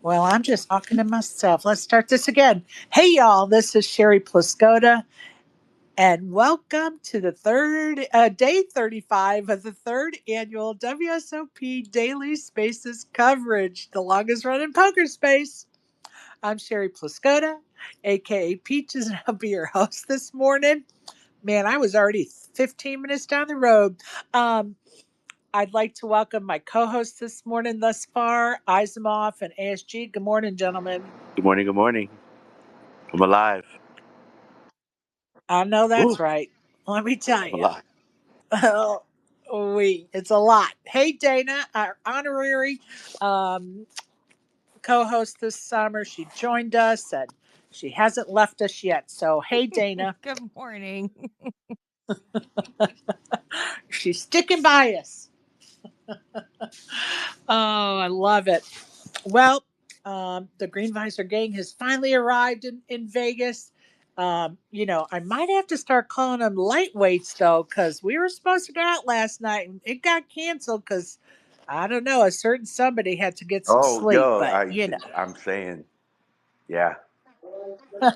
Well, I'm just talking to myself. Let's start this again. Hey, y'all, this is Sherry Pliscotta, and welcome to the day 35 of the third annual WSOP Daily Spaces coverage, the longest running poker space. I'm Sherry Pliscotta, aka Peaches, and I'll be your host this morning. Man, I was already 15 minutes down the road. Um, I'd like to welcome my co-hosts this morning thus far, Isimoff and ASG. Good morning, gentlemen. Good morning. Good morning. I'm alive. I know Woo, that's right. Let me tell I'm you. alive. It's a lot. Hey, Dana, our honorary um, co-host this summer. She joined us and she hasn't left us yet. So, hey, Dana, Good morning. she's sticking by us. Oh, I love it. Well, the Green Visor Gang has finally arrived in Vegas. I might have to start calling them lightweights though, because we were supposed to go out last night and it got canceled because I don't know, a certain somebody had to get some Oh, sleep, yo, but I'm saying, yeah. we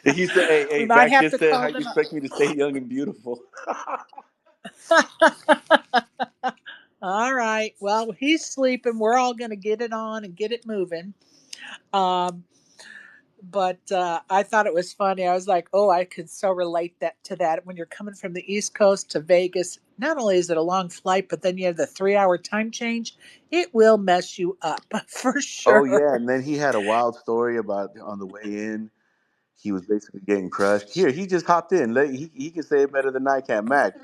He said, "Hey, might Mac have just to said, how call you them expect me to stay young and beautiful?" up. All right. Well, he's sleeping. We're all going to get it on and get it moving. Um, but I thought it was funny. I was like, "Oh, I could so relate that to that." When you're coming from the East Coast to Vegas, not only is it a long flight, but then you have the 3 hour time change. It will mess you up for Oh sure. yeah, and then he had a wild story about on the way in. He was basically getting crushed. Here, he just hopped in. He can say it better than I can, Mac.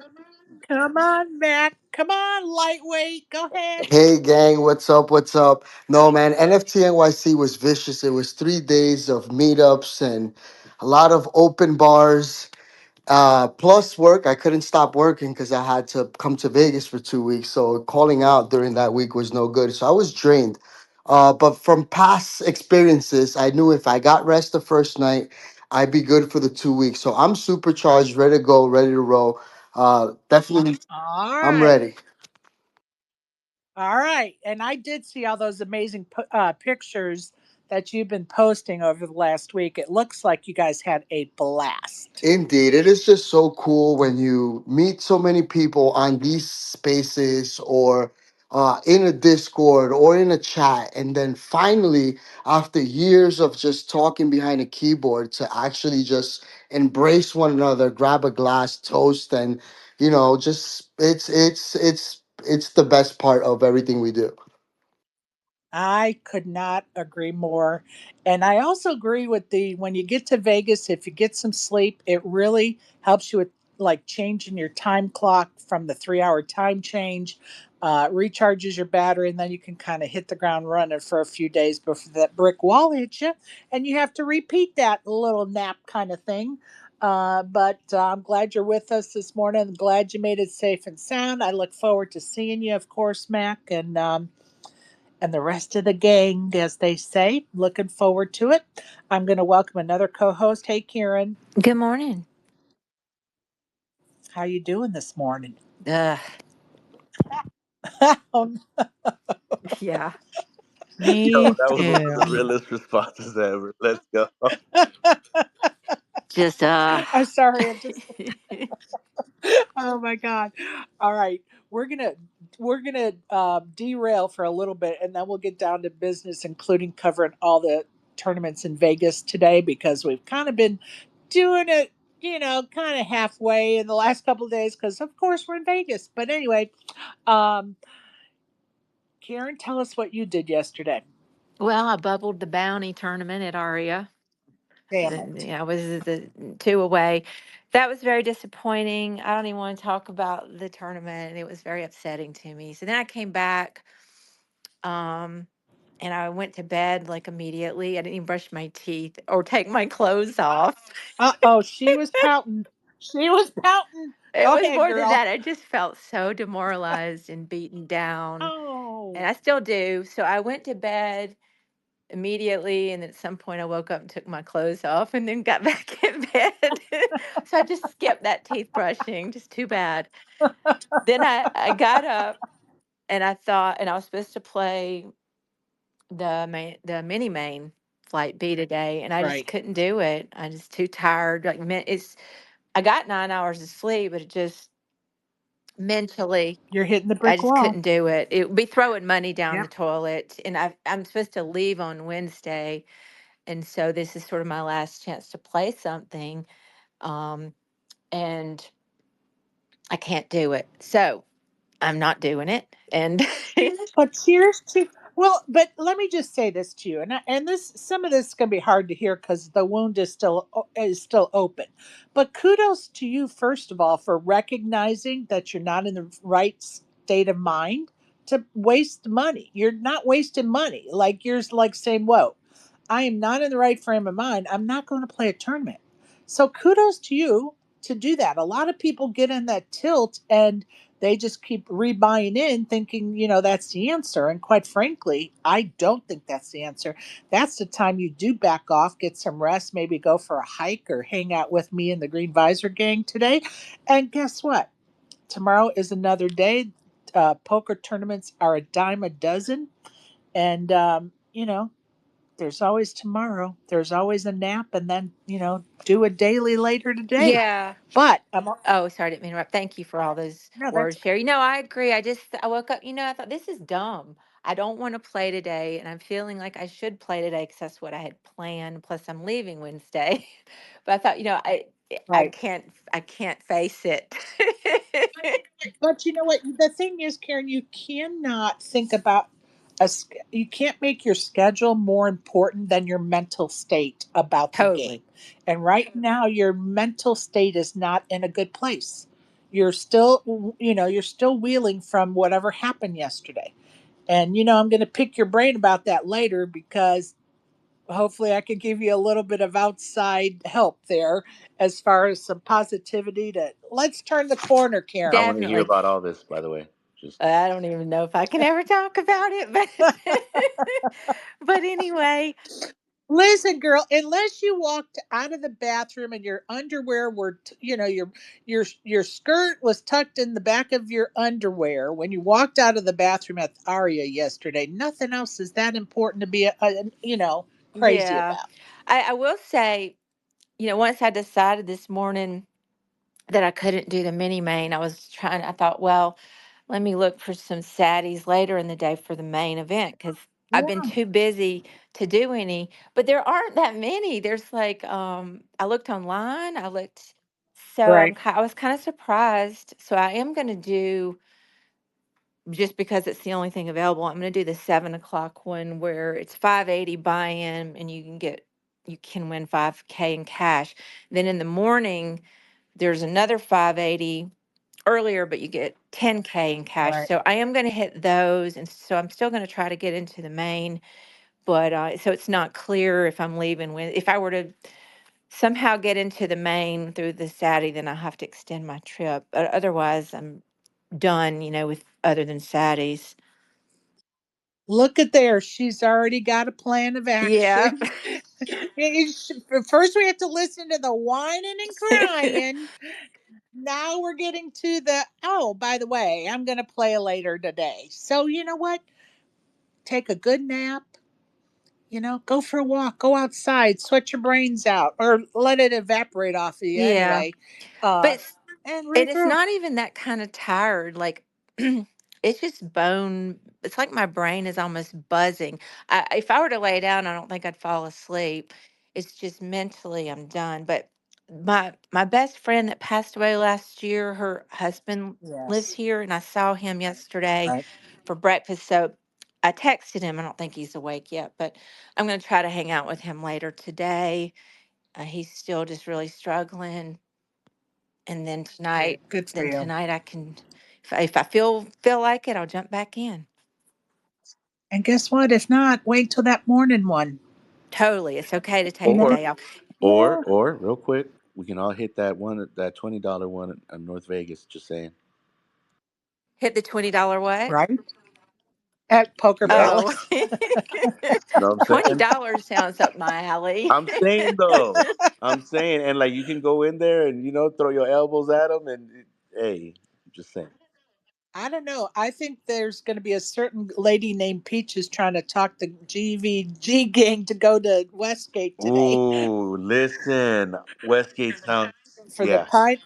Come on, Mac. Come on, lightweight. Go ahead. Hey gang, what's up? What's up? No man, NFT NYC was vicious. It was 3 days of meetups and a lot of open bars. Plus work. I couldn't stop working because I had to come to Vegas for 2 weeks. So calling out during that week was no good. So I was drained. But from past experiences, I knew if I got rest the first night, I'd be good for the 2 weeks. So I'm supercharged, ready to go, ready to roll. Definitely, All I'm right. ready. All right. And I did see all those amazing pictures that you've been posting over the last week. It looks like you guys had a blast. Indeed, it is just so cool when you meet so many people on these spaces or in a Discord or in a chat, and then finally, after years of just talking behind a keyboard, to actually just embrace one another, grab a glass, toast, and just it's the best part of everything we do. I could not agree more. And I also agree with the when you get to Vegas, if you get some sleep, it really helps you with like changing your time clock from the 3 hour time change, recharges your battery, and then you can kind of hit the ground running for a few days before that brick wall hits you. And you have to repeat that little nap kind of thing. But I'm glad you're with us this morning. I'm glad you made it safe and sound. I look forward to seeing you, of course, Mac. And the rest of the gang, as they say. Looking forward to it. I'm going to welcome another co-host. Hey, Karen, Good morning. how you doing this morning? Uh, Oh, yeah. Yo, Me that was one of the too. realest responses ever. Let's go. Just I'm sorry. I'm just. Oh my god! All right, we're gonna derail for a little bit, and then we'll get down to business, including covering all the tournaments in Vegas today because we've kind of been doing it, kind of halfway in the last couple of days because, of course, we're in Vegas. But anyway, um, Karen, tell us what you did yesterday. well, I bubbled the bounty tournament at Aria. Damn it. I was the two away. That was very disappointing. I don't even want to talk about the tournament. It was very upsetting to me. So then I came back, um, and I went to bed like immediately. I didn't even brush my teeth or take my clothes off. Uh-oh, she was pouting. She was pouting. It Go was ahead, more than girl. that. I just felt so demoralized and beaten down, and Oh. I still do. So I went to bed immediately, and at some point I woke up and took my clothes off and then got back in bed. So I just skipped that teeth brushing, just too bad. Then I got up and I thought, and I was supposed to play the mini main flight B today, and I just Right. couldn't do it. I just too tired. Like it's I got 9 hours of sleep, but it just mentally You're hitting the I brick just wall. couldn't do it. It would be throwing money down Yeah. the toilet, and I'm supposed to leave on Wednesday, and so this is sort of my last chance to play something, um, and I can't do it. So I'm not doing it, and But cheers to well, but let me just say this to you, and this some of this is going to be hard to hear because the wound is still open. But kudos to you first of all for recognizing that you're not in the right state of mind to waste money. You're not wasting money. Like you're like saying, "Whoa, I am not in the right frame of mind. I'm not going to play a tournament." So kudos to you to do that. A lot of people get in that tilt and they just keep rebuying in thinking, that's the answer. And quite frankly, I don't think that's the answer. That's the time you do back off, get some rest, maybe go for a hike or hang out with me and the Green Visor Gang today. And guess what? Tomorrow is another day. Poker tournaments are a dime a dozen. And, there's always tomorrow. There's always a nap and then, do a daily later today. yeah. But Oh, sorry, I didn't mean to interrupt. Thank you for all those no, that's words, Sherry. No, I agree. I woke up, I thought this is dumb. I don't want to play today, and I'm feeling like I should play today because that's what I had planned. Plus, I'm leaving Wednesday. But I thought, I right. can't face it. But you know what? The thing is, Karen, you cannot think about you can't make your schedule more important than your mental state about the game. Totally. And right now, your mental state is not in a good place. You're still wheeling from whatever happened yesterday. And, I'm going to pick your brain about that later because hopefully I can give you a little bit of outside help there as far as some positivity to let's turn the corner, I Karen. want to hear Definitely. about all this, by the way. Just I don't even know if I can ever talk about it, but but anyway, Listen, girl, unless you walked out of the bathroom and your underwear were, your skirt was tucked in the back of your underwear when you walked out of the bathroom at Aria yesterday, nothing else is that important to be, crazy yeah. about. I will say, once I decided this morning that I couldn't do the mini main. I thought, well, let me look for some saddies later in the day for the main event because I've been Yeah, too busy to do any, but there aren't that many. There's like, I looked online, so right, I was kind of surprised. So I am going to do, just because it's the only thing available, I'm going to do the 7 o'clock one where it's 580 buy-in and you can win 5K in cash. Then in the morning, there's another 580 earlier, but you get 10K in cash. right. So I am going to hit those. And so I'm still going to try to get into the main, but so it's not clear if I'm leaving if I were to somehow get into the main through the Saturday, then I have to extend my trip. Otherwise, I'm done, with other than Saturdays. Look at there. She's already got a plan of Yeah. action. First, we have to listen to the whining and crying. Now we're getting to oh, by the way, I'm going to play later today. So, you know what? Take a good nap, go for a walk, go outside, sweat your brains out, or let it evaporate off of you Yeah. anyway, But and and it's regroup. not even that kind of tired. Like it's just bone. It's like my brain is almost buzzing. If I were to lay down, I don't think I'd fall asleep. It's just mentally, I'm done. But my best friend that passed away last year, her husband lives Yes. here, and I saw him yesterday Right. for breakfast. So I texted him. I don't think he's awake yet, but I'm going to try to hang out with him later today. He's still just really struggling, and then Okay. Good for you. tonight I can, if I feel like it, I'll jump back in. And guess what? If not, wait till that morning one. Totally, it's okay to You take the know? or day off. Yeah. real quick, we can all hit that $20 one in North Vegas. Just saying. Hit the $20 what? Right. At Poker Yeah. Oh, Palace. You know what I'm saying? $20 sounds up my alley. I'm saying though. I'm saying, and like you can go in there and throw your elbows at them, and hey, just saying. I don't know. I think there's going to be a certain lady named Peaches trying to talk the GVG gang to go to Westgate today Ooh, listen, Westgate sounds. for the Yeah, pine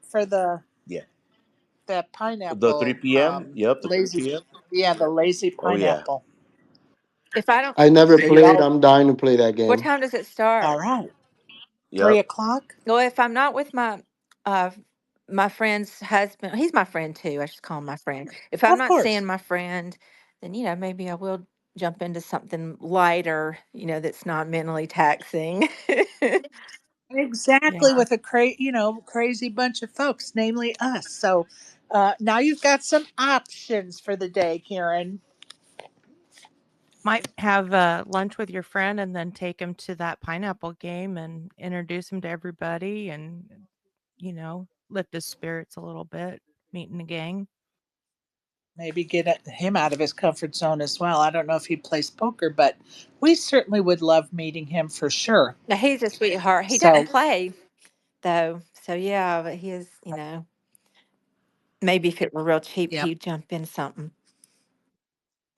for yeah. the The 3 pineapple p.m. Yep, the lazy 3 p.m. yeah, the lazy Oh yeah. pineapple. If I don't, I never So you played. all I'm dying to play that what game. time does it all start? right. Three Yep. o'clock? Well, if I'm not with uh my friend's husband, he's my friend too. I just call him my friend. If I'm Of not course. seeing my friend, then maybe I will jump into something lighter, that's not mentally taxing. Exactly, Yeah. with a crazy bunch of folks, namely us. So now you've got some options for the day, Karen. Might have lunch with your friend and then take him to that pineapple game and introduce him to everybody and, lift his spirits a little bit, meeting the gang. Maybe get him out of his comfort zone as well. I don't know if he plays poker, but we certainly would love meeting him for sure. Now he's a sweetheart. He So doesn't play though, so yeah, but he is. Maybe if it were real cheap, yep, he'd jump in something.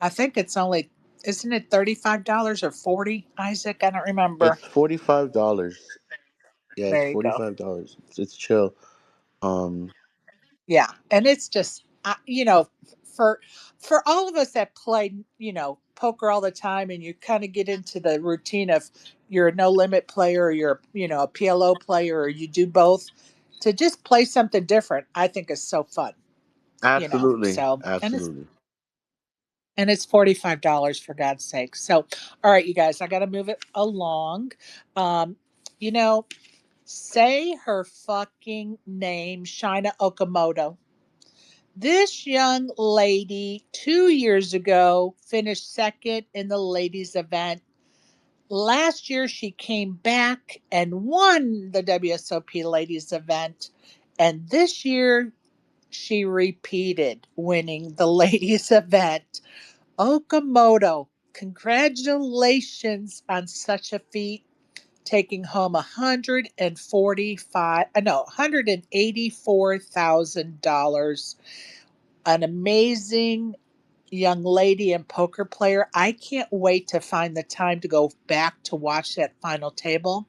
I think it's only, isn't it $35 or 40, Isaac? I don't remember. It's $45. Yeah, it's There you go. $45. It's chill. Um, Yeah, and it's just for all of us that play poker all the time, and you kind of get into the routine of you're a no limit player, or you're a PLO player, or you do both. To just play something different, I think is so fun. absolutely, So absolutely. and it's $45 for God's sake. So all right, you guys, I got to move it along. Um, you know, say her fucking name, Shina Okamoto. This young lady 2 years ago finished second in the ladies' event. Last year, she came back and won the WSOP ladies' event. And this year, she repeated winning the ladies' event. Okamoto, congratulations on such a feat, taking home 184,000, an amazing young lady and poker player. I can't wait to find the time to go back to watch that final table.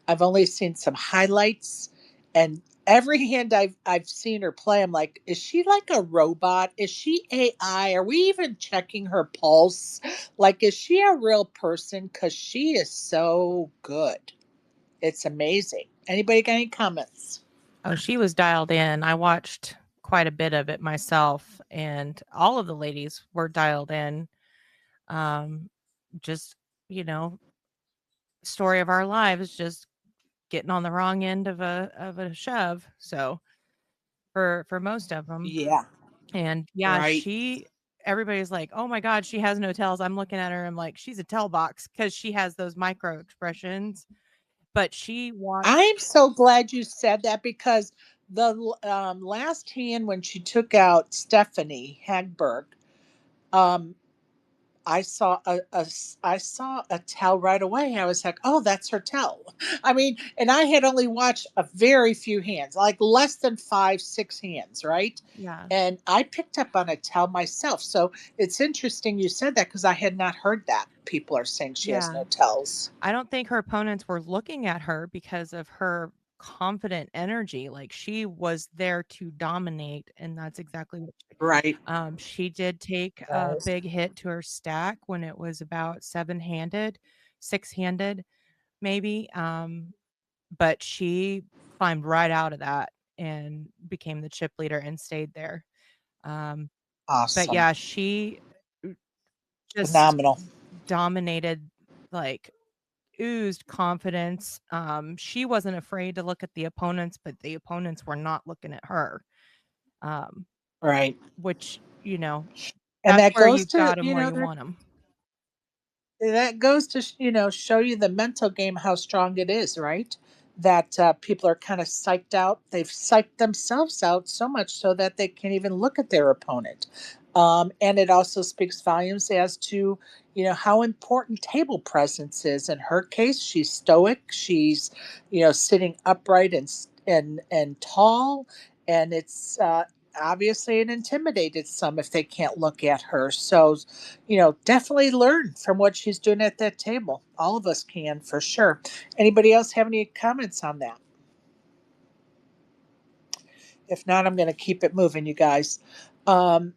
I've only seen some highlights, and every hand I've seen her play, I'm like, is she like a robot? Is she AI? Are we even checking her pulse? Like, is she a real person? Because she is so good. It's amazing. Anybody got any comments? Oh, she was dialed in. I watched quite a bit of it myself, and all of the ladies were dialed in. Um, just, you know, story of our lives, just getting on the wrong end of a shove. So for most of them, Yeah, and yeah, right. everybody's like, oh my god, she has no tells. I'm looking at her, I'm like, she's a tell box because she has those micro expressions. But she wants. I'm so glad you said that because the last hand when she took out Stephanie Hagberg, um, I saw a tell right away. I was like, oh, that's her tell. I mean, and I had only watched a very few hands, like less than 5, 6 hands, right? Yeah, And I picked up on a tell myself. So it's interesting you said that because I had not heard that. People are saying she has yeah. no tells. I don't think her opponents were looking at her because of her confident energy. Like she was there to dominate, and that's exactly what Right. she did take a Right. big hit to her stack when it was about seven-handed, six-handed, maybe. But she climbed right out of that and became the chip leader and stayed there. Um, but Awesome. yeah, she just Phenomenal. dominated, like oozed confidence. She wasn't afraid to look at the opponents, but the opponents were not looking at her. Um, Right. which, And that's that where goes you've to, got them where you want them. that goes to show you the mental game, how strong it is, right? That people are kind of psyched out, they've psyched themselves out so much so that they can't even look at their opponent. And it also speaks volumes as to how important table presence is. In her case, she's stoic, she's sitting upright and tall, and it's obviously it intimidated some if they can't look at her. So, definitely learn from what she's doing at that table. All of us can, for sure. Anybody else have any comments on that? If not, I'm going to keep it moving, you guys. Um,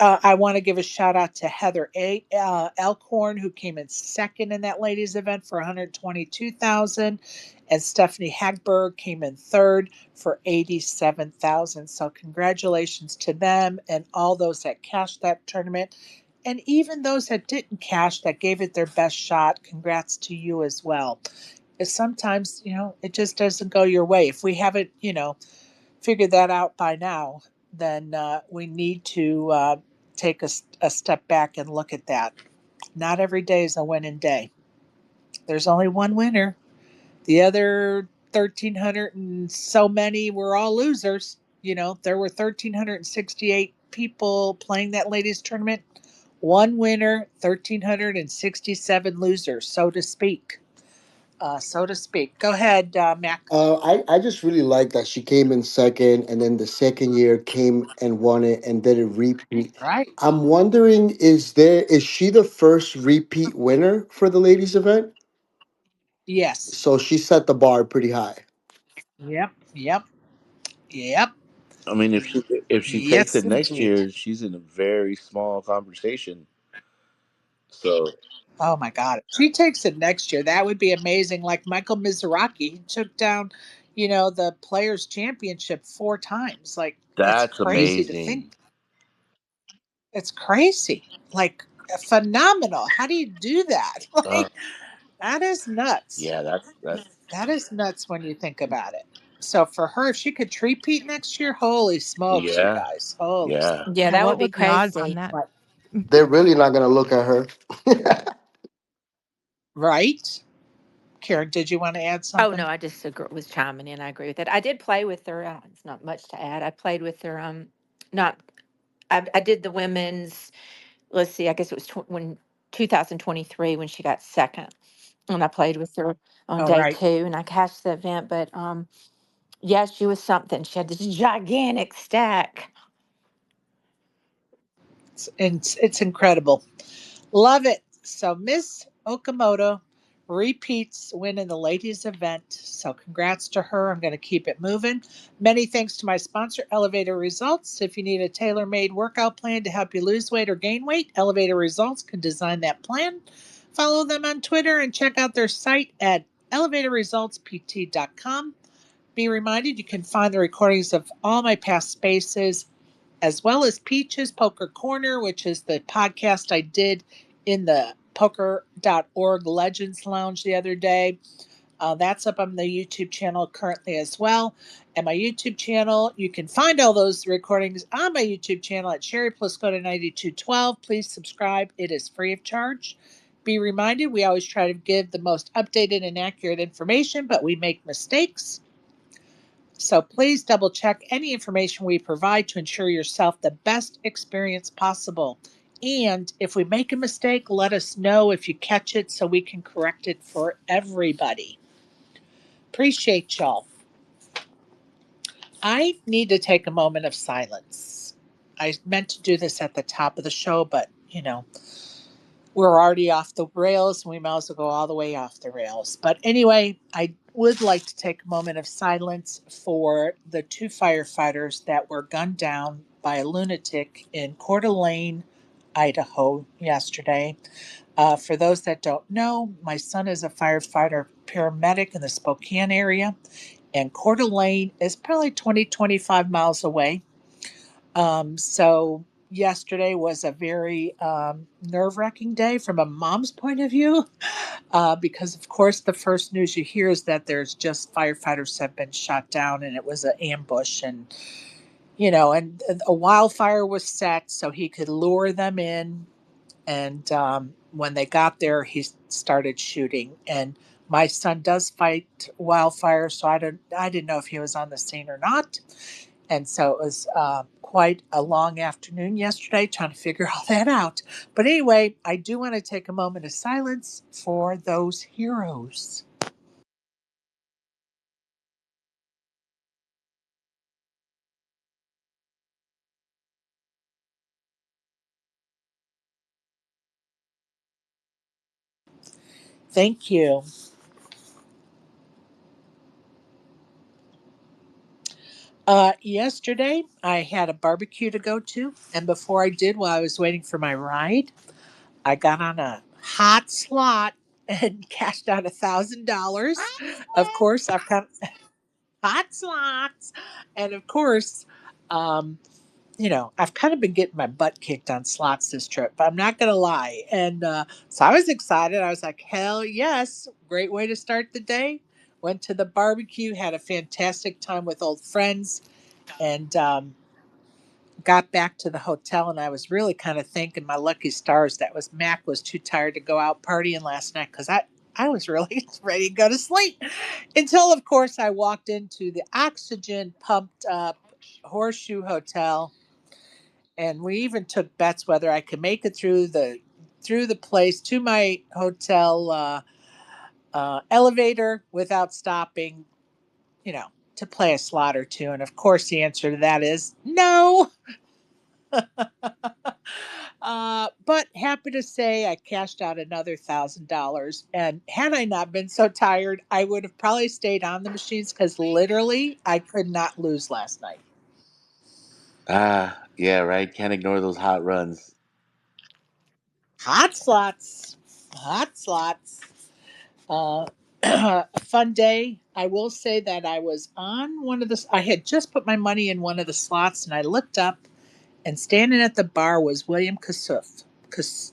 I want to give a shout out to Heather Alcorn, who came in second in that ladies event for 122,000, and Stephanie Hagberg came in third for 87,000. So congratulations to them and all those that cashed that tournament, and even those that didn't cash that gave it their best shot. Congrats to you as well. Because sometimes it just doesn't go your way. If we haven't figured that out by now, then we need to take a step back and look at that. Not every day is a winning day. There's only one winner. The other 1,300 and so many were all losers. There were 1,368 people playing that ladies tournament. One winner, 1,367 losers, so to speak. Go ahead, Mac. I just really like that she came in second, and then the second year came and won it, and did a repeat. Right. I'm wondering, is she the first repeat winner for the ladies event? Yes. So she set the bar pretty high. Yep. Yep. Yep. I mean, if she takes Yes, it next indeed. year, she's in a very small conversation. So Oh my God. If she takes it next year, that would be amazing. Like Michael Mizuraki, he took down, the Players Championship 4 times. Like, it's that's crazy to think. amazing. It's crazy. Like, phenomenal. How do you do that? Uh, Like, that is nuts. yeah, that's That is nuts when you think about it. So for her, if she could repeat next year, holy smokes, you yeah, guys. Holy yeah. smokes. Yeah, Yeah, that would what be were the odds on crazy. that? Right. They're really not gonna look at her. Right? Karen, did you want to add Oh something? no, I just was chiming in. I agree with that. I did play with her. It's not much to add. I played with her. Not. I did the women's. Let's see. I guess it was when 2023 when she got second, and I played with her on All day right. two, and I cashed the event. But yeah, she was something. She had this gigantic stack. It's incredible. Love it. So Miss Okamoto repeats winning the ladies event. So congrats to her. I'm going to keep it moving. Many thanks to my sponsor, Elevator Results. If you need a tailor-made workout plan to help you lose weight or gain weight, Elevator Results can design that plan. Follow them on Twitter and check out their site at elevatorresultspt.com. Be reminded you can find the recordings of all my past spaces as well as Peaches Poker Corner, which is the podcast I did in the poker.org Legends Lounge the other day. That's up on the YouTube channel currently as well. And my YouTube channel, you can find all those recordings on my YouTube channel at Sherry Plus Code 9212. Please subscribe, it is free of charge. Be reminded, we always try to give the most updated and accurate information, but we make mistakes. So please double check any information we provide to ensure yourself the best experience possible. And if we make a mistake, let us know if you catch it so we can correct it for everybody. Appreciate y'all. I need to take a moment of silence. I meant to do this at the top of the show, but we're already off the rails and we might as well go all the way off the rails. But anyway, I would like to take a moment of silence for the 2 firefighters that were gunned down by a lunatic in Coeur d'Alene, Idaho, yesterday. For those that don't know, my son is a firefighter paramedic in the Spokane area, and Coeur d'Alene is probably 20-25 miles away. So yesterday was a very nerve wracking day from a mom's point of view, because of course the first news you hear is that there's just firefighters have been shot down and it was an ambush, and and a wildfire was set so he could lure them in, and when they got there he started shooting, and my son does fight wildfire, so I didn't know if he was on the scene or not, and so it was quite a long afternoon yesterday trying to figure all that out. But anyway, I do want to take a moment of silence for those heroes. Thank you. Yesterday, I had a barbecue to go to, and before I did, while I was waiting for my ride, I got on a hot slot and cashed out $1,000. Of course, I've got hot slots, and of course, um, I've kind of been getting my butt kicked on slots this trip. But I'm not gonna lie, and so I was excited. I was like, "Hell yes! Great way to start the day." Went to the barbecue, had a fantastic time with old friends, and got back to the hotel, and I was really kind of thanking my lucky stars that was Mac was too tired to go out partying last night because I was really ready to go to sleep until of course I walked into the oxygen pumped up Horseshoe Hotel, and we even took bets whether I could make it through the place to my hotel elevator without stopping, you know, to play a slot or two. And of course, the answer to that is no. But happy to say I cashed out another $1,000. And had I not been so tired, I would have probably stayed on the machines because literally I could not lose last night. Ah, yeah, right. Can't ignore those hot runs. Hot slots. Hot slots. Uh, a fun day. I will say that I was on one of the, I had just put my money in one of the slots and I looked up and standing at the bar was William Kassouf. Kas,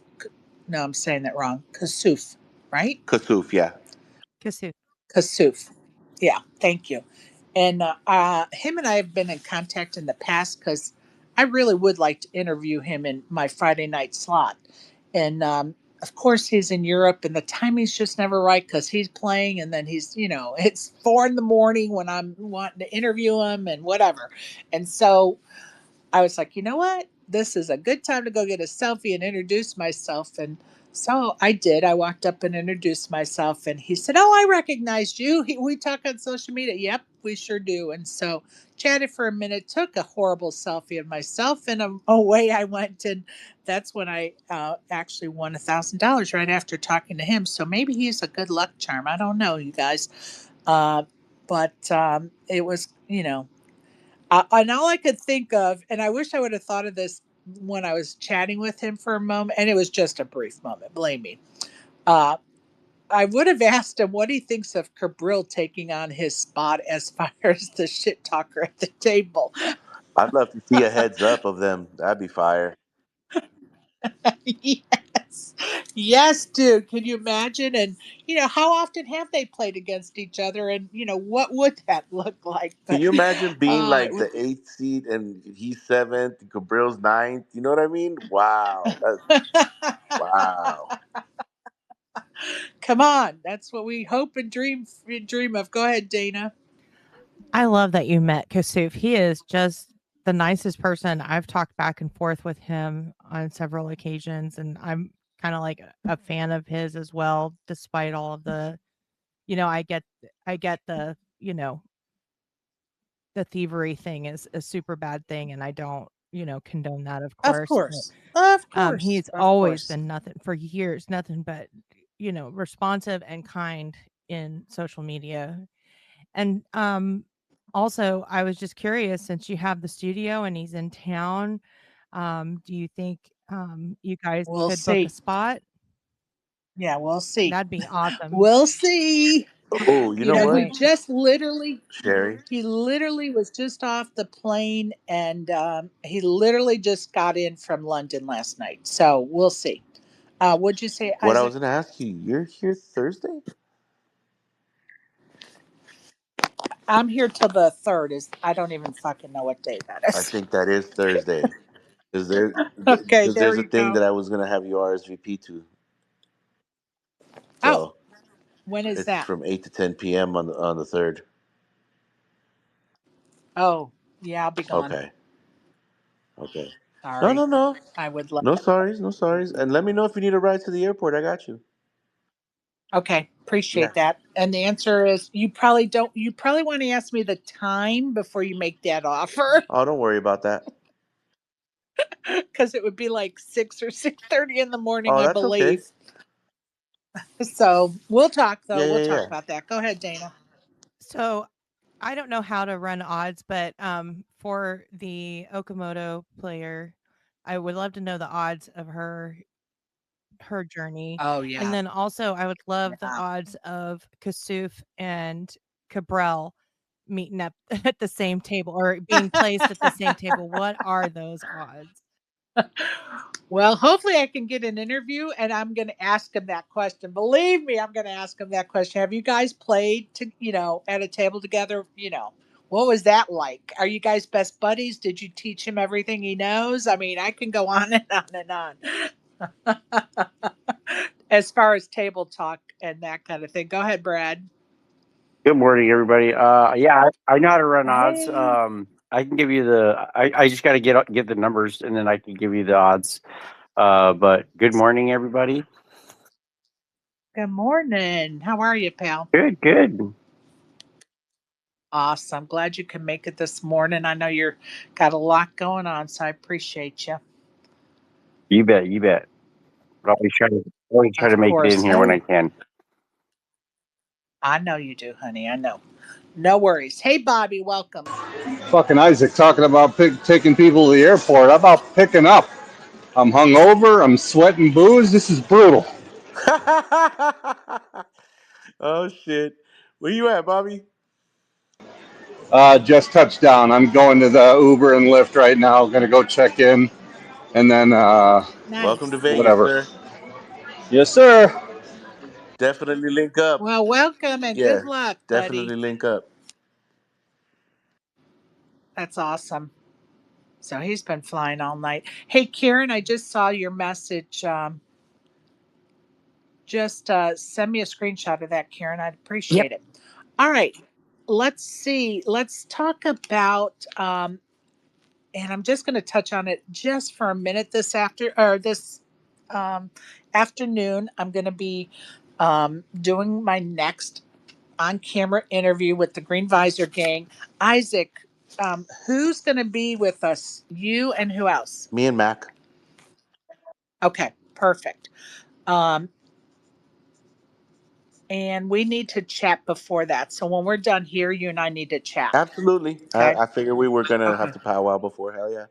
no, I'm saying that wrong. Kassouf, right? Kasuf, yeah. Kassouf. Kassouf. Yeah, thank you. And him and I have been in contact in the past because I really would like to interview him in my Friday night slot. And of course, he's in Europe, and the timing's just never right because he's playing, and then he's, it's 4 in the morning when I'm wanting to interview him and whatever. And so I was like, you know what? This is a good time to go get a selfie and introduce myself. And so I did. I walked up and introduced myself, and he said, "Oh, I recognized you. We talk on social media." Yep, we sure do. And so chatted for a minute, took a horrible selfie of myself, and away I went. And that's when I actually won $1,000 right after talking to him. So maybe he's a good luck charm. I don't know, you guys. But it was, and all I could think of, and I wish I would have thought of this when I was chatting with him for a moment, and it was just a brief moment, blame me. Uh, I would have asked him what he thinks of Cabrillo taking on his spot as far as the shit talker at the table. I'd love to see a heads up of them. That'd be fire. Yes. Yes, dude. Can you imagine? And, how often have they played against each other? And, what would that look like? Can But you imagine being it like would. the eighth seed and he's seventh and Cabrillo's ninth? You know what I mean? Wow. That's wow. Come on. That's what we hope and dream of. Go ahead, Dana. I love that you met Kassouf. He is just the nicest person. I've talked back and forth with him on several occasions, and I'm kinda like a fan of his as well, despite all of the I get the thievery thing is a super bad thing, and I don't, condone that, of Of course, but, course. Of course. he's Of always course. been nothing for years, nothing but, responsive and kind in social media. And, also, I was just curious, since you have the studio and he's in town, do you think, you guys We'll could book a see. spot? Yeah, we'll see. That'd be awesome. We'll see. Oh, you know He what, Right. just literally, Sherry? he literally was just off the plane, and he literally just got in from London last night. So we'll see. What'd you say, What I Isaac? was gonna ask you, you're here Thursday? I'm here till the third. Is I don't even fucking know what day that I is. think that is Thursday. Is there Okay, because there there's a you thing go. that I was gonna have you RSVP to. Oh, So when is it's that? from 8 to 10 p.m. on the third. Oh, yeah, I'll be gone. Okay. Okay. No, Sorry. no, no. I would love. No sorries, no sorries. And let me know if you need a ride to the airport. I got you. Okay, Yeah. appreciate that. And the answer is you probably don't. You probably want to ask me the time before you make that offer, Oh, don't worry about that. because it would be like 6 or 6:30 in the morning, Oh, I that's okay. believe. So we'll talk though. Yeah, We'll yeah, talk yeah. about that. Go ahead, Dana. So I don't know how to run odds, but for the Okamoto player, I would love to know the odds of her journey. Oh And yeah. then also I would love the Yeah. odds of Kassouf and Cabral meeting up at the same table or being placed at the same table. What are those odds? Well, hopefully I can get an interview and I'm going to ask him that question. Believe me, I'm going to ask him that question. Have you guys played to, at a table together? What was that like? Are you guys best buddies? Did you teach him everything he knows? I mean, I can go on and on and on. As far as table talk and that kind of thing. Go ahead, Brad. Good morning, everybody. Yeah, I know how to run odds. Hey, I can give you the. I just got to get the numbers, and then I can give you the odds. But good morning, everybody. good morning. How are you, pal? Good, good. Awesome. Glad you can make it this morning. I know you're got a lot going on, so I appreciate you. You bet, you bet. But always try to Of make it in course. here when Hey, I can. I know you do, honey. I know. No worries. Hey, Bobby, welcome. Fucking Isaac talking about taking people to the airport. How about picking up? I'm hungover. I'm sweating booze. This is brutal. Oh shit. Where you at, Bobby? Just touched down. I'm going to the Uber and Lyft right now. Gonna go check in and then Welcome to Nice. Vegas, whatever. sir. Yes, sir. Definitely link up. Well, welcome and Yeah, good luck, buddy. definitely link up. That's awesome. So he's been flying all night. Hey, Karen, I just saw your message. Just send me a screenshot of that, Karen. I'd Yep. appreciate it. All right. Let's see. Let's talk about and I'm just going to touch on it just for a minute this um, afternoon. I'm going to be doing my next on camera interview with the Green Visor Gang. Isaac, who's going to be with us? You and who else? Me and Mac. Okay, perfect. Um, and we need to chat before that. So when we're done here, you and I need to chat. Absolutely. Okay. I figured we were gonna have Okay. to powwow before. Hell yeah.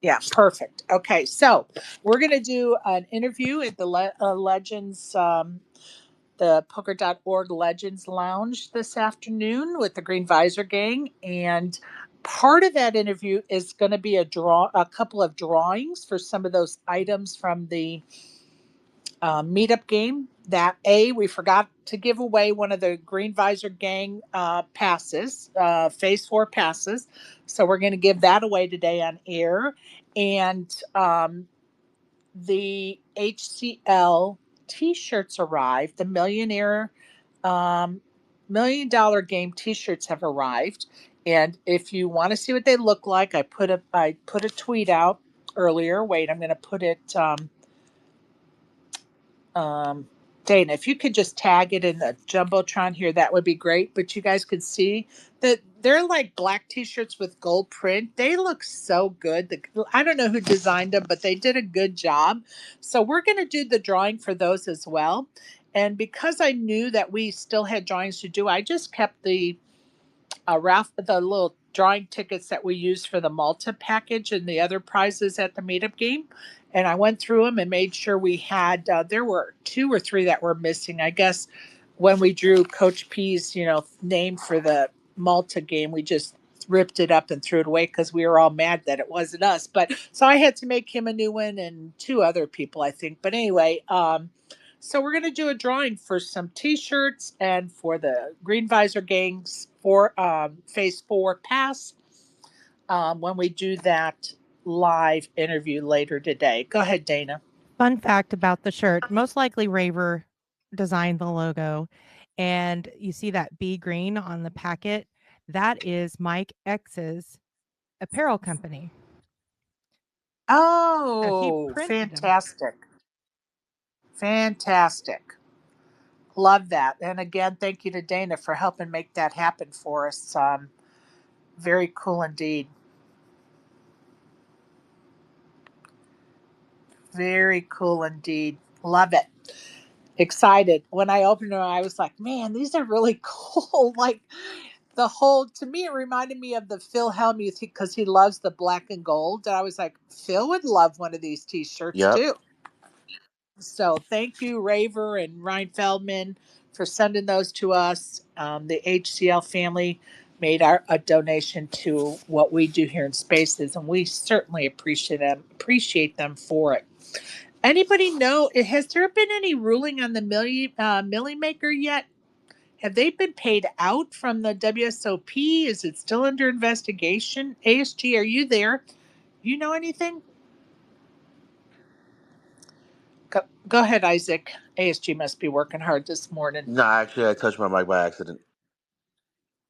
Yeah, perfect. Okay, so we're going to do an interview at the Legends, the poker.org Legends Lounge this afternoon with the Green Visor Gang. And part of that interview is going to be a couple of drawings for some of those items from the meetup game. That we forgot to give away one of the Green Visor Gang passes, Phase 4 passes. So we're going to give that away today on air. And the HCL t-shirts arrived. The um, $1 million game t-shirts have arrived. And if you want to see what they look like, I put a tweet out earlier. Wait, I'm going to put it. Um, Dana, if you could just tag it in the jumbotron here, that would be great. But you guys could see that they're like black t-shirts with gold print. They look so good. I don't know who designed them, but they did a good job. So we're going to do the drawing for those as well. And because I knew that we still had drawings to do, I just kept the little drawing tickets that we used for the Malta package and the other prizes at the meetup game. And I went through them and made sure we had. There were two or three that were missing. I guess when we drew Coach P's, name for the Malta game, we just ripped it up and threw it away because we were all mad that it wasn't us. But so I had to make him a new one and two other people, I think. But anyway, so we're going to do a drawing for some T-shirts and for the Green Visor Gangs for Phase 4 pass when we do that live interview later today. Go ahead, Dana. Fun fact about the shirt, most likely Raver designed the logo, and you see that bee green on the packet, that is Mike X's apparel company. So he Oh, printed them. fantastic. Fantastic. Love that. And again, thank you to Dana for helping make that happen for us. Very cool indeed. Very cool indeed. Love it. excited. When I opened them, I was like, man, these are really cool. Like the whole, to me, it reminded me of the Phil Hellmuth because he loves the black and gold. And I was like, Phil would love one of these t-shirts Yep. too. So thank you, Raver and Ryan Feldman, for sending those to us. The HCL family made a donation to what we do here in Spaces, and we certainly appreciate them for it. Anybody know? Has there been any ruling on the Millie Maker yet? Have they been paid out from the WSOP? Is it still under investigation? ASG, are you there? You know anything? Go ahead, Isaac. ASG must be working hard this morning. No, actually, I touched my mic by accident.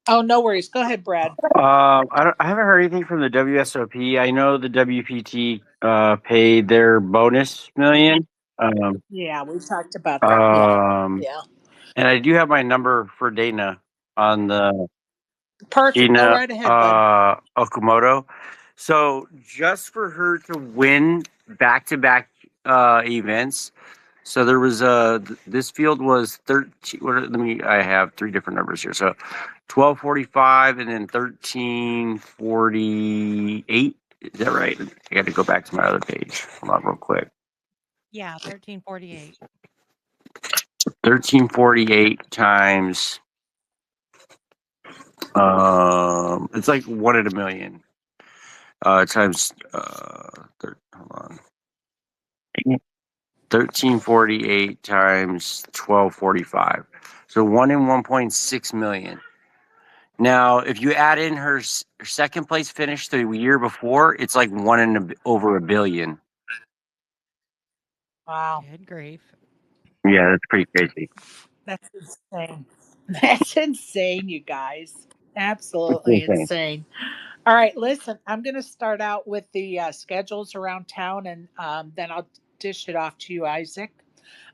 Oh, no worries. Go ahead, Brad. I haven't heard anything from the WSOP. I know the WPT paid their bonus million. Um, Yeah, we talked about that. Yeah, um, yeah. and I do have my number for Dana on the Perfect. Go Shinna right ahead, bud. Okomoto. So just for her to win back-to-back events. So there was this field was 13. Let me. I have three different numbers here. So 1245 and then 1348. Is that right? I got to go back to my other page. Hold on, real quick. Yeah, 1348. 1348 times. It's like 1 in a million. Times. Hold on. 1348 times 1245. So 1 in 1.6 million. Now, if you add in her second place finish the year before, it's like over a billion. Wow. Good grief. Yeah, that's pretty crazy. That's insane. That's insane, you guys. It's Absolutely insane. insane. All right, listen, I'm going to start out with the schedules around town and then I'll dish it off to you, Isaac.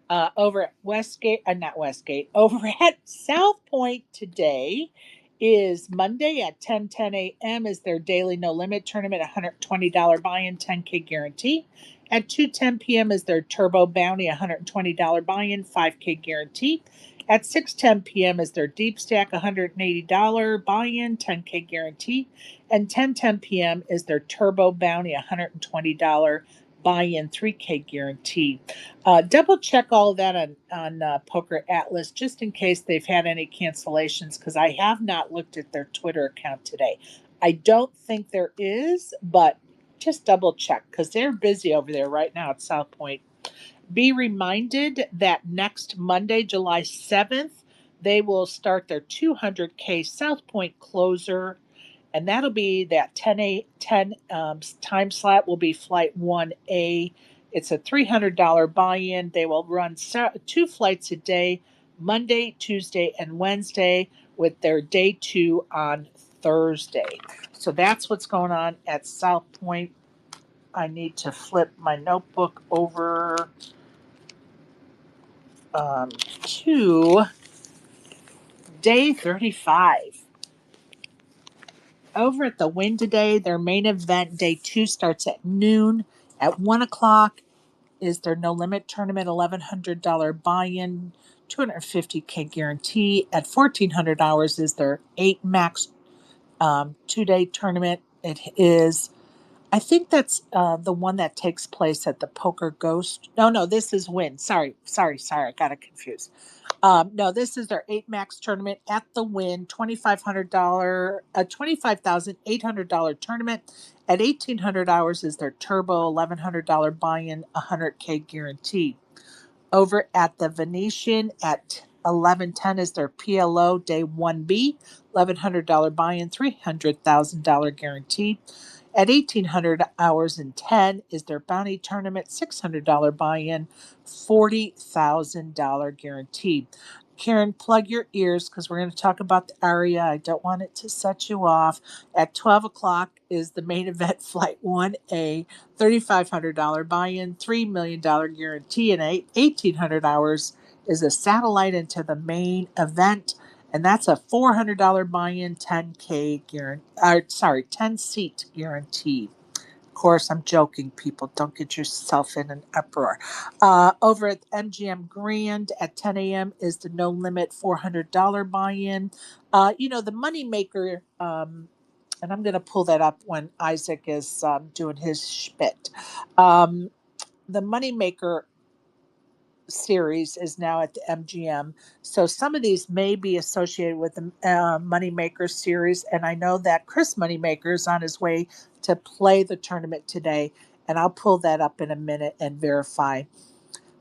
Over at Westgate, not Westgate, over at South Point today is Monday at 10:10 a.m. is their daily no limit tournament, $120 buy-in, 10K guarantee. At 2:10 p.m. is their Turbo Bounty, $120 buy-in, 5K guarantee. At 6:10 p.m. is their Deep Stack, $180 buy-in, 10K guarantee. And 10:10 p.m. is their Turbo Bounty, $120 buy-in, 3K guarantee. Double check all of that on Poker Atlas just in case they've had any cancellations because I have not looked at their Twitter account today. I don't think there is, but just double check because they're busy over there right now at South Point. Be reminded that next Monday, July 7th, they will start their 200K South Point closer, and that'll be that 10 time slot will be flight 1A. It's a $300 buy-in. They will run two flights a day, Monday, Tuesday, and Wednesday, with their day two on Thursday. So that's what's going on at South Point. I need to flip my notebook over to day 35. Over at the Win today, their main event, day two, starts at noon. At 1 o'clock is their no limit tournament, $1,100 buy in, 250K guarantee. At 1400 hours is their 8 max 2 day tournament. It is, I think that's the one that takes place at the Poker Ghost. No, this is Win. Sorry. I got it confused. No, this is their 8 max tournament at the Win, $25,800 tournament. At 1800 hours is their turbo, $1,100 buy-in, 100K guarantee. Over at the Venetian at 11:10 is their PLO day 1B, $1,100 buy-in, $300,000 guarantee. At 1800 hours and 10 is their bounty tournament, $600 buy-in, $40,000 guarantee. Karen, plug your ears because we're going to talk about the Aria. I don't want it to set you off. At 12 o'clock is the main event, Flight 1A, $3,500 buy-in, $3 million guarantee, and 1800 hours is a satellite into the main event, and that's a $400 buy-in, 10K guarantee. 10 seat guarantee. Of course, I'm joking, people. Don't get yourself in an uproar. Over at MGM Grand at 10 a.m. is the no limit $400 buy in. The moneymaker, and I'm going to pull that up when Isaac is doing his schmidt. The moneymaker series is now at the MGM. So some of these may be associated with the Moneymaker series. And I know that Chris Moneymaker is on his way to play the tournament today. And I'll pull that up in a minute and verify.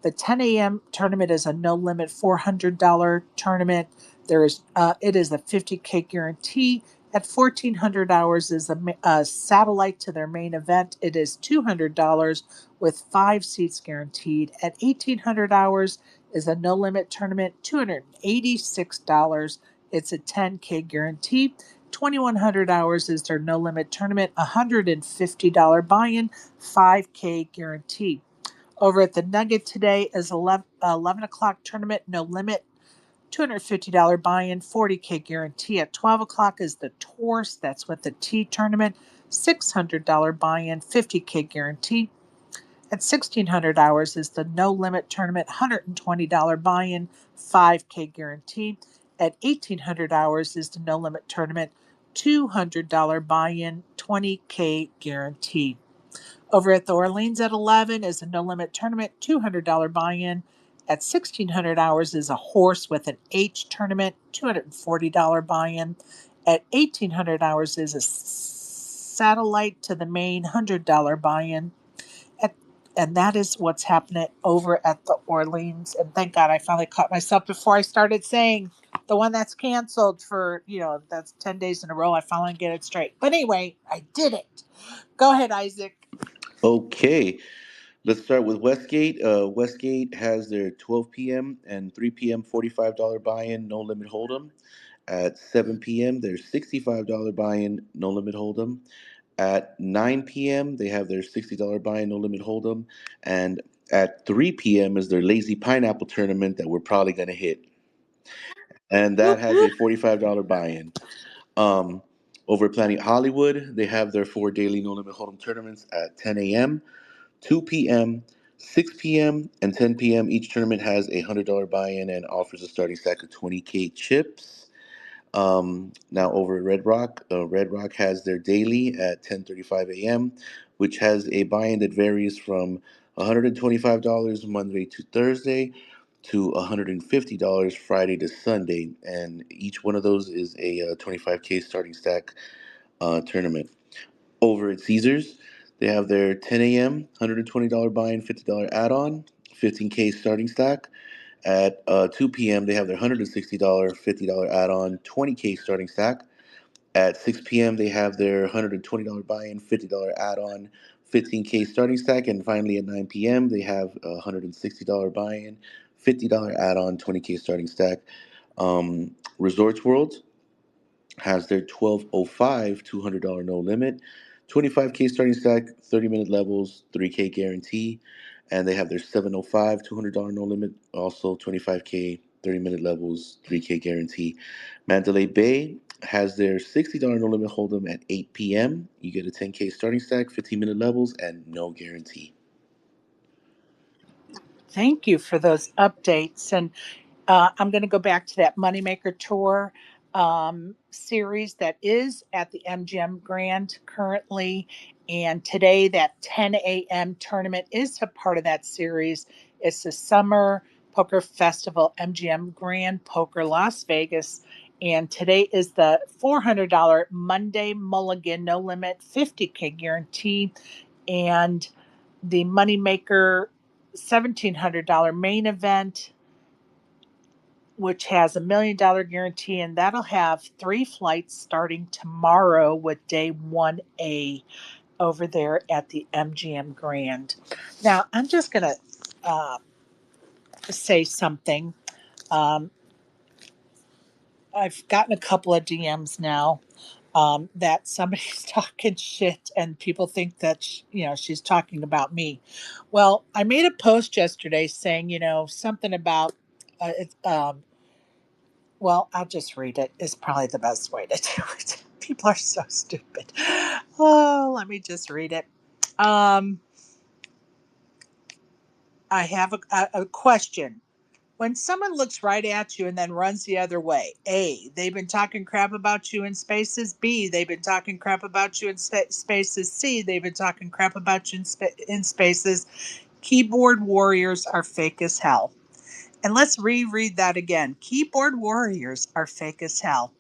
The 10 a.m. tournament is a no limit $400 tournament. It is a 50K guarantee. At 1400 hours is a satellite to their main event. It is $200 with 5 seats guaranteed. At 1800 hours is a no limit tournament, $286. It's a 10K guarantee. 2100 hours is their no limit tournament, $150 buy in, 5K guarantee. Over at the Nugget today is 11 o'clock tournament, no limit, $250 buy-in, 40K guarantee. At 12 o'clock is the Torse, that's with the T tournament, $600 buy-in, 50K guarantee. At 1600 hours is the No Limit tournament, $120 buy-in, 5K guarantee. At 1800 hours is the No Limit tournament, $200 buy-in, 20K guarantee. Over at the Orleans at 11 is a no limit tournament, $200 buy in. At 1600 hours is a horse with an H tournament, $240 buy in. At 1800 hours is a satellite to the main, $100 buy in. And that is what's happening over at the Orleans. And thank God I finally caught myself before I started saying the one that's canceled for, that's 10 days in a row. I finally get it straight. But anyway, I did it. Go ahead, Isaac. Okay, let's start with Westgate. Westgate has their 12 p.m. and 3 p.m. $45 buy-in, no limit hold'em. At 7 p.m., their $65 buy-in, no limit hold'em. At 9 p.m., they have their $60 buy-in, no limit hold'em. And at 3 p.m. is their Lazy Pineapple tournament that we're probably going to hit. And that Whoop, has a whoop. $45 buy-in. Um, Over at Planet Hollywood, they have their 4 daily no limit hold'em tournaments at 10 a.m., 2 p.m., 6 p.m., and 10 p.m. Each tournament has a $100 buy-in and offers a starting stack of 20K chips. Now over at Red Rock has their daily at 10:35 a.m., which has a buy-in that varies from $125 Monday to Thursday to $150 Friday to Sunday, and each one of those is a 25K starting stack tournament. Over at Caesars, they have their 10 a.m. $120 buy-in, $50 add-on, 15K starting stack. At 2 p.m., they have their $160 $50 add-on, 20K starting stack. At 6 p.m., they have their $120 buy-in, $50 add-on, 15K starting stack. And finally, at 9 p.m., they have a $160 buy-in, $50 add-on, 20K starting stack. Resorts World has their 1205 $200 no limit, 25K starting stack, 30-minute levels, 3K guarantee. And they have their 705 $200 no limit, also 25K, 30-minute levels, 3K guarantee. Mandalay Bay has their $60 no limit hold'em at 8 p.m. You get a 10K starting stack, 15-minute levels, and no guarantee. Thank you for those updates. And I'm going to go back to that Moneymaker Tour series that is at the MGM Grand currently. And today, that 10 a.m. tournament is a part of that series. It's the Summer Poker Festival, MGM Grand Poker Las Vegas. And today is the $400 Monday Mulligan, no limit, 50K guarantee. And the Moneymaker $1,700 main event, which has $1 million guarantee, and that'll have 3 flights starting tomorrow with day 1A over there at the MGM Grand. Now, I'm just going to say something. Um, I've gotten a couple of DMs now that somebody's talking shit and people think that she's talking about me. Well, I made a post yesterday saying something about well, I'll just read it. It's probably the best way to do it. People are so stupid. Oh, let me just read it. Um, I have a question. When someone looks right at you and then runs the other way, A, they've been talking crap about you in spaces. B, they've been talking crap about you in spaces. C, they've been talking crap about you in spaces. Keyboard warriors are fake as hell. And let's reread that again. Keyboard warriors are fake as hell.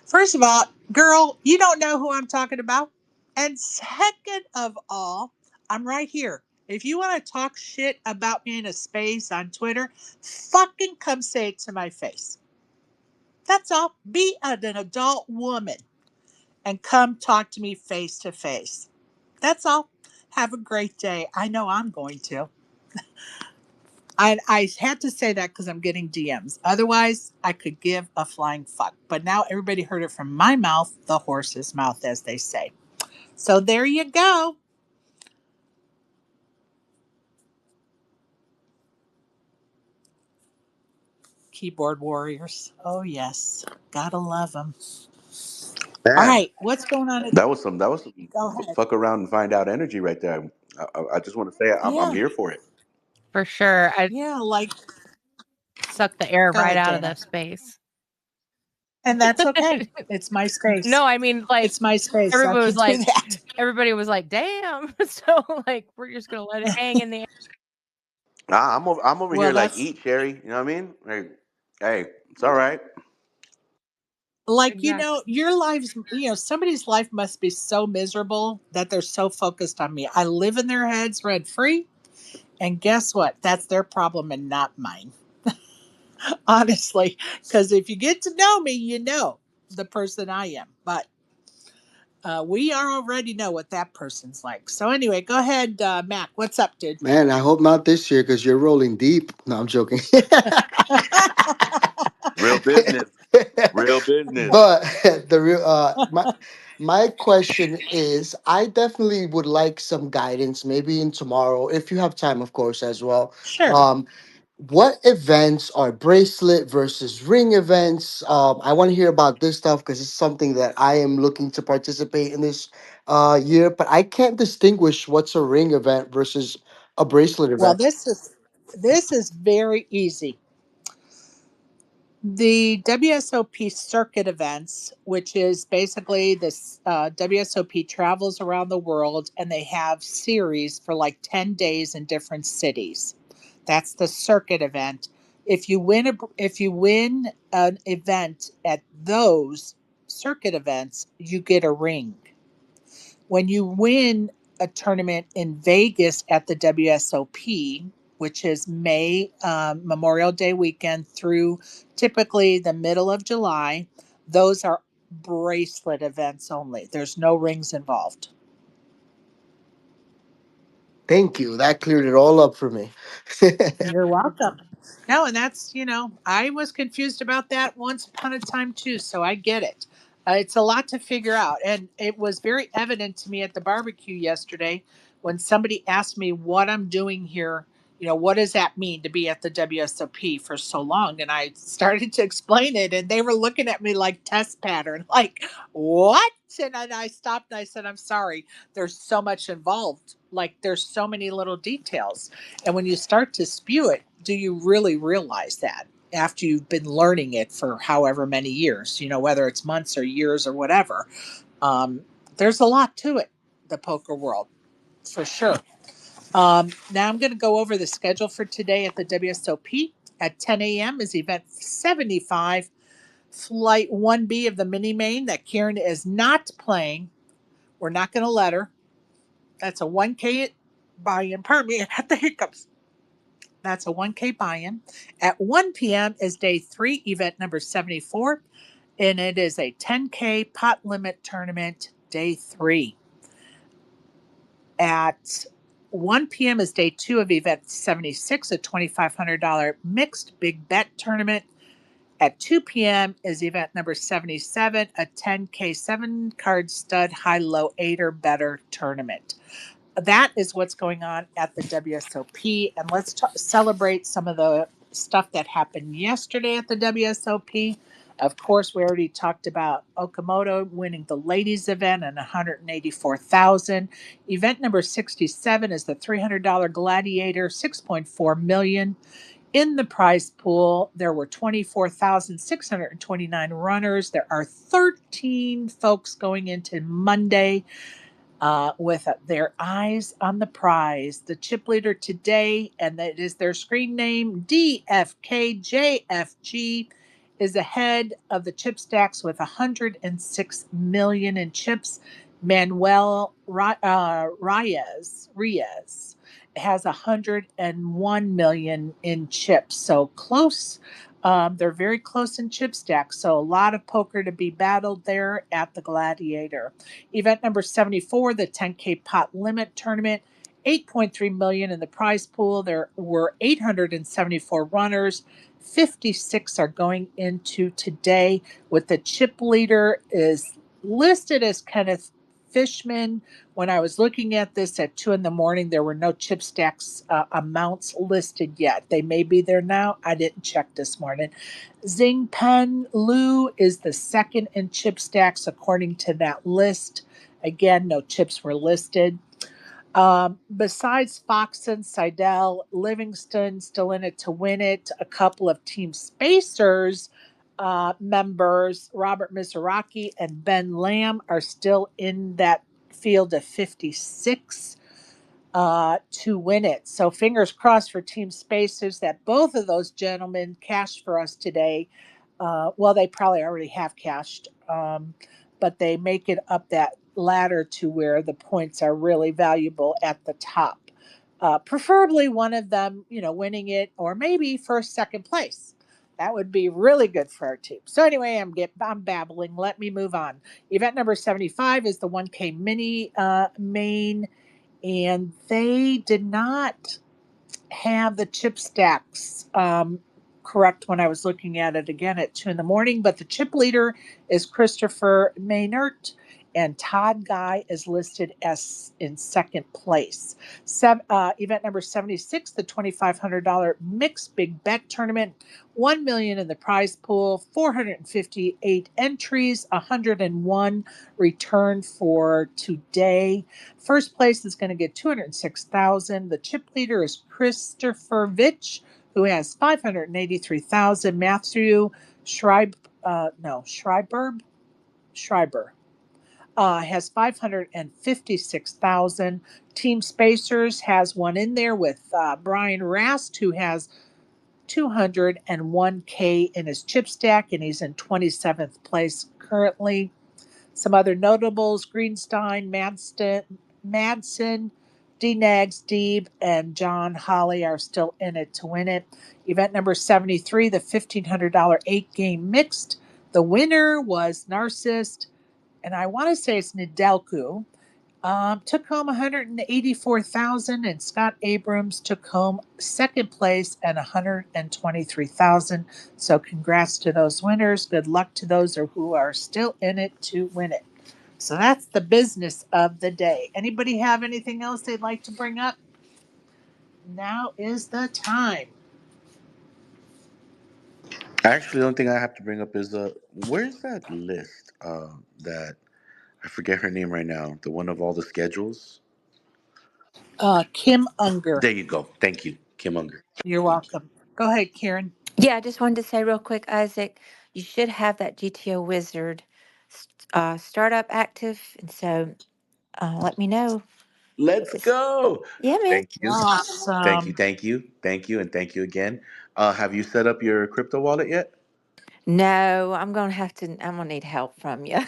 First of all, girl, you don't know who I'm talking about. And second of all, I'm right here. If you want to talk shit about me in a space on Twitter, fucking come say it to my face. That's all. Be an adult woman and come talk to me face to face. That's all. Have a great day. I know I'm going to. I had to say that because I'm getting DMs. Otherwise, I could give a flying fuck. But now everybody heard it from my mouth, the horse's mouth, as they say. So there you go. Keyboard warriors. Oh, yes. Gotta love them. All Man, right. What's going on? that was some Go ahead. fuck around and find out energy right there. I just want to say I'm Yeah. here for it. For sure. I Yeah. Like, sucked the air go right ahead, out of Dana. the space. And that's okay. It's my space. No, I mean, like, It's my space. I everybody can was do like that. everybody was like, "Damn." So, like, we're just gonna let it hang in the air. I'm over Well, here like that's eat Sherry. You know what I mean? Like, hey, it's all right. like, Exactly. your lives, somebody's life must be so miserable that they're so focused on me. I live in their heads rent free. And guess what? That's their problem and not mine. Honestly, because if you get to know me, you know the person I am. But we already know what that person's like. So anyway, go ahead, Mac. What's up, dude? Man, I hope not this year because you're rolling deep. No, I'm joking. Real business. Real business. But the real my question is, I definitely would like some guidance, maybe in tomorrow, if you have time, of course, as well. Sure. Um, what events are bracelet versus ring events? I want to hear about this stuff because it's something that I am looking to participate in this year, but I can't distinguish what's a ring event versus a bracelet Well, event. this is very easy. The WSOP circuit events, which is basically this WSOP travels around the world and they have series for like 10 days in different cities. That's the circuit event. If you win an event at those circuit events, you get a ring. When you win a tournament in Vegas at the WSOP, which is May Memorial Day weekend through typically the middle of July, those are bracelet events only. There's no rings involved. Thank you. That cleared it all up for me. You're welcome. No, and that's, I was confused about that once upon a time too, so I get it. It's a lot to figure out. And it was very evident to me at the barbecue yesterday when somebody asked me what I'm doing here. What does that mean to be at the WSOP for so long? And I started to explain it, and they were looking at me like test pattern, like, what? And then I stopped and I said, I'm sorry. There's so much involved. Like, there's so many little details. And when you start to spew it, do you really realize that after you've been learning it for however many years, whether it's months or years or whatever? Um, there's a lot to it, the poker world, for sure. Now I'm going to go over the schedule for today at the WSOP. At 10 a.m. is event 75, flight 1B of the mini main that Karen is not playing. We're not going to let her. That's a 1K buy-in. Pardon me, I had the hiccups. That's a 1K buy-in. At 1 p.m. is day 3, event number 74, and it is a 10K pot limit tournament, day 3. At 1 p.m. is day 2 of event 76, a $2,500 mixed big bet tournament. At 2 p.m. is event number 77, a 10K 7 card stud high low 8 or better tournament. That is what's going on at the WSOP. And let's celebrate some of the stuff that happened yesterday at the WSOP. Of course, we already talked about Okamoto winning the ladies event and 184,000. Event number 67 is the $300 Gladiator, 6.4 million. In the prize pool, there were 24,629 runners. There are 13 folks going into Monday with their eyes on the prize. The chip leader today, and that is their screen name, DFKJFG, is ahead of the chip stacks with 106 million in chips. Manuel Reyes has 101 million in chips. So close. They're very close in chip stacks. So a lot of poker to be battled there at the Gladiator. Event number 74, the 10K pot limit tournament, 8.3 million in the prize pool. There were 874 runners. 56 are going into today, with the chip leader is listed as Kenneth Fishman. When I was looking at this at 2 in the morning, there were no chip stacks amounts listed yet. They may be there now. I didn't check this morning. Xingpen Liu is the second in chip stacks according to that list. Again, no chips were listed. Besides Fox and Seidel, Livingston still in it to win it. A couple of Team Spacers members, Robert Mizuraki and Ben Lamb, are still in that field of 56 to win it. So fingers crossed for Team Spacers that both of those gentlemen cash for us today. Well, they probably already have cashed, but they make it up that ladder to where the points are really valuable at the top. Preferably one of them, winning it, or maybe first, second place. That would be really good for our team. So anyway, I'm babbling. Let me move on. Event number 75 is the 1K mini main, and they did not have the chip stacks correct when I was looking at it again at 2 in the morning. But the chip leader is Christopher Maynard, and Todd Guy is listed as in second place. Event number 76, the $2,500 mixed big bet tournament, 1 million in the prize pool, 458 entries, 101 returned for today. First place is going to get 206,000. The chip leader is Christopher Vitch, who has 583,000. Matthew Schreiber has 556,000. Team Spacers has one in there with Brian Rast, who has 201K in his chip stack, and he's in 27th place currently. Some other notables: Greenstein, Madsen, D. Nags, Deeb, and John Holly are still in it to win it. Event number 73, the $1,500 8-game mixed. The winner was Narcissist, and I want to say it's Nedelku. Took home 184,000, and Scott Abrams took home second place at 123,000. So congrats to those winners. Good luck to those who are still in it to win it. So that's the business of the day. Anybody have anything else they'd like to bring up? Now is the time. Actually, the only thing I have to bring up is where's that list that I forget her name right now, the one of all the schedules. Kim Unger. There you go. Thank you, Kim Unger. You're Thank you. welcome. Go ahead, Karen. Yeah, I just wanted to say real quick, Isaac, you should have that GTO Wizard startup active. And so let me know. Let's go. Yeah, man. Thank you. Thank you. Awesome. Thank you. Thank you. And thank you again. Have you set up your crypto wallet yet? No, I'm going to need help from you.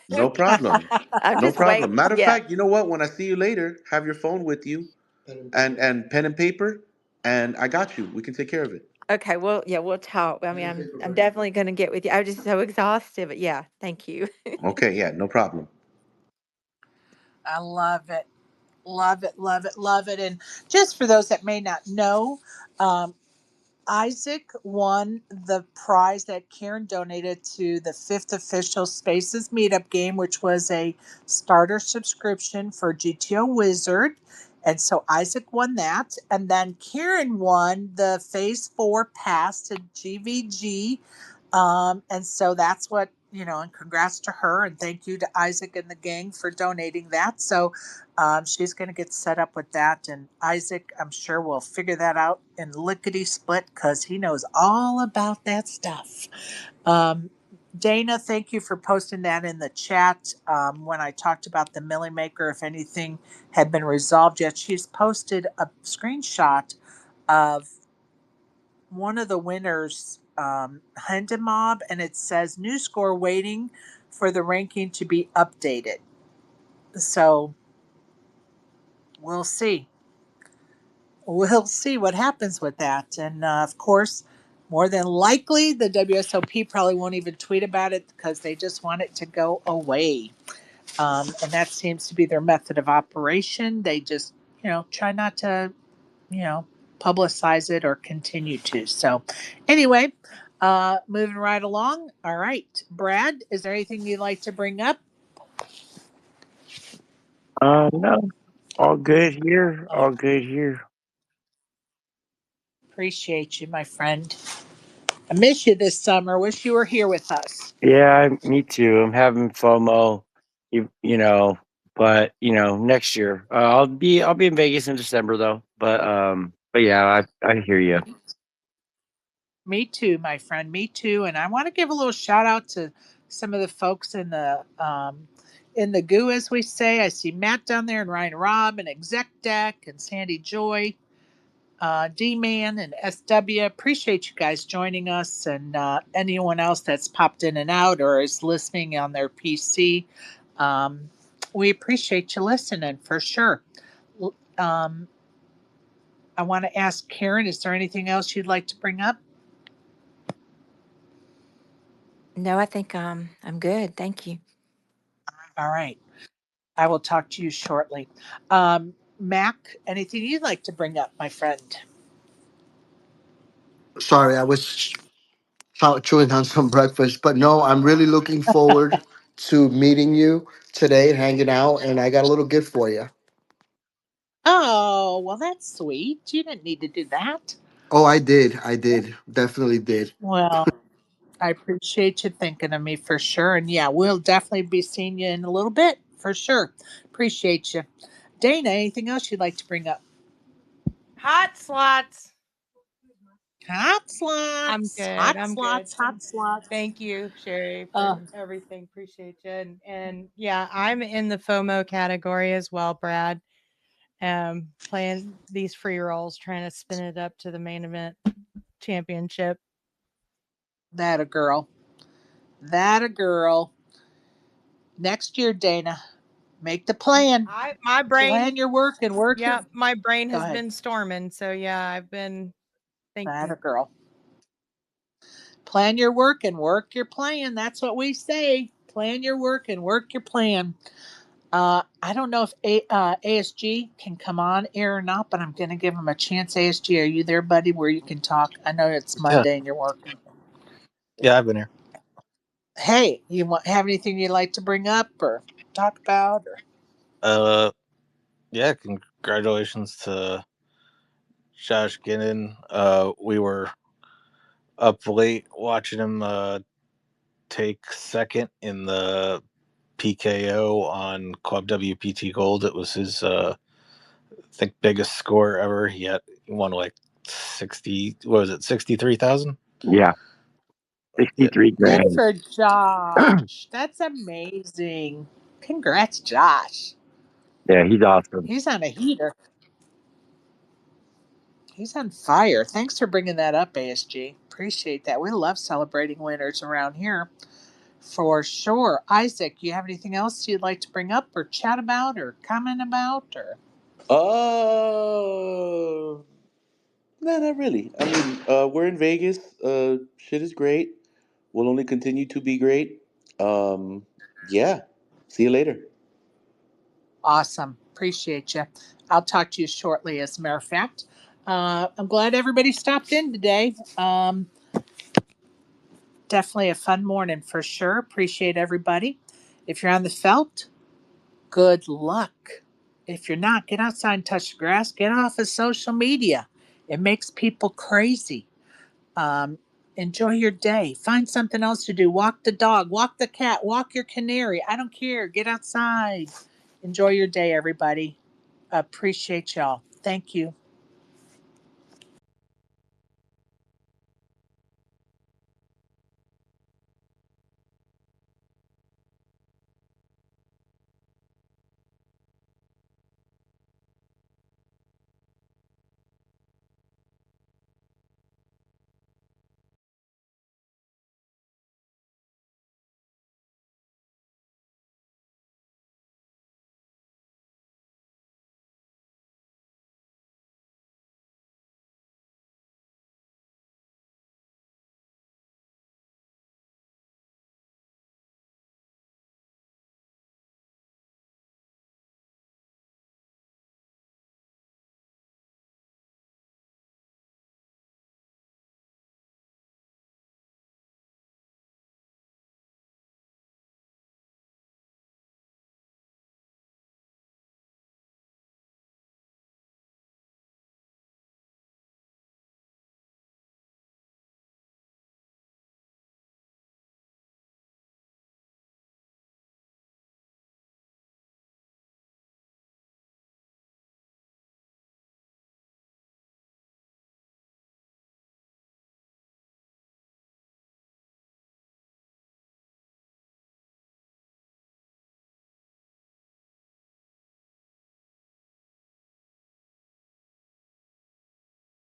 No problem. I'm No just problem. waiting. Matter of Yeah. fact, you know what? When I see you later, have your phone with you and pen and paper, and I got you. We can take care of it. Okay. Well, yeah, we'll talk. I mean, I'm definitely going to get with you. I was just so exhausted, but yeah, thank you. Okay, yeah, no problem. I love it. Love it, love it, love it. And just for those that may not know, um, Isaac won the prize that Karen donated to the fifth official Spaces meetup game, which was a starter subscription for GTO Wizard. And so Isaac won that. And then Karen won the Phase 4 pass to GVG And so that's what, and congrats to her. And thank you to Isaac and the gang for donating that. So she's going to get set up with that. And Isaac, I'm sure, will figure that out in lickety split because he knows all about that stuff. Um, Dana, thank you for posting that in the chat. When I talked about the milling maker, if anything had been resolved yet, she's posted a screenshot of one of the winners, Honda Mob, and it says new score waiting for the ranking to be updated. So we'll see. We'll see what happens with that. And of course, more than likely, the WSOP probably won't even tweet about it because they just want it to go away. And that seems to be their method of operation. They just, try not to, you know, publicize it or continue to. So, anyway, moving right along. All right, Brad, is there anything you'd like to bring up? No, all good here. All good here. Appreciate you, my friend. I miss you this summer. Wish you were here with us. Yeah, me too. I'm having FOMO. But next year I'll be in Vegas in December though. But yeah, I hear you. Me too, my friend. Me too. And I want to give a little shout out to some of the folks in the goo, as we say. I see Matt down there and Ryan Robb and Exec Deck and Sandy Joy, D Man and SW. Appreciate you guys joining us and anyone else that's popped in and out or is listening on their PC. Um, we appreciate you listening for sure. Um, I want to ask Karen, is there anything else you'd like to bring up? No, I think I'm good. Thank you. All right. I will talk to you shortly. Mac, anything you'd like to bring up, my friend? Sorry, I was chewing on some breakfast, but no, I'm really looking forward to meeting you today, hanging out, and I got a little gift for you. Oh, well, that's sweet. You didn't need to do that. Oh, I did, definitely did. Well, I appreciate you thinking of me for sure. And yeah, we'll definitely be seeing you in a little bit for sure. Appreciate you. Dana, anything else you'd like to bring up? Hot slots. Hot I'm slots, good. hot I'm good. slots, hot slots. Thank you, Sherry, for Uh, everything. Appreciate you. And yeah, I'm in the FOMO category as well, Brad. Playing these free rolls, trying to spin it up to the main event championship. that a girl. That a girl. Next year, Dana, make the plan. My brain, Plan your work and work your. yeah, my brain Go has ahead. been storming. So yeah, I've been That a thinking. girl. Plan your work and work your plan. That's what we say. Plan your work and work your plan. I don't know if ASG can come on air or not, but I'm going to give him a chance. ASG, are you there, buddy, where you can talk? I know it's Yeah, Monday and you're working. yeah, I've been here. Hey, have anything you'd like to bring up or talk about? Or Uh, yeah, congratulations to Josh Ginnon. We were up late watching him take second in the PKO on Club WPT Gold. It was his, I think, biggest score ever. He won like 60. What was it? 63,000. Yeah, Yeah, 63 good grand. for Josh. That's amazing. Congrats, Josh. Yeah, he's awesome. He's on a heater. He's on fire. Thanks for bringing that up, ASG. Appreciate that. We love celebrating winners around here for sure. Isaac, you have anything else you'd like to bring up or chat about or comment about or? Uh, no, not really. I mean, we're in Vegas. Shit is great. Will only continue to be great. Yeah. See you later. Awesome. Appreciate you. I'll talk to you shortly, as a matter of fact. I'm glad everybody stopped in today. Definitely a fun morning for sure. Appreciate everybody. If you're on the felt, good luck. If you're not, get outside and touch the grass. Get off of social media. It makes people crazy. Um, Enjoy your day. Find something else to do. Walk the dog, walk the cat, walk your canary. I don't care. Get outside. Enjoy your day, everybody. Appreciate y'all. Thank you.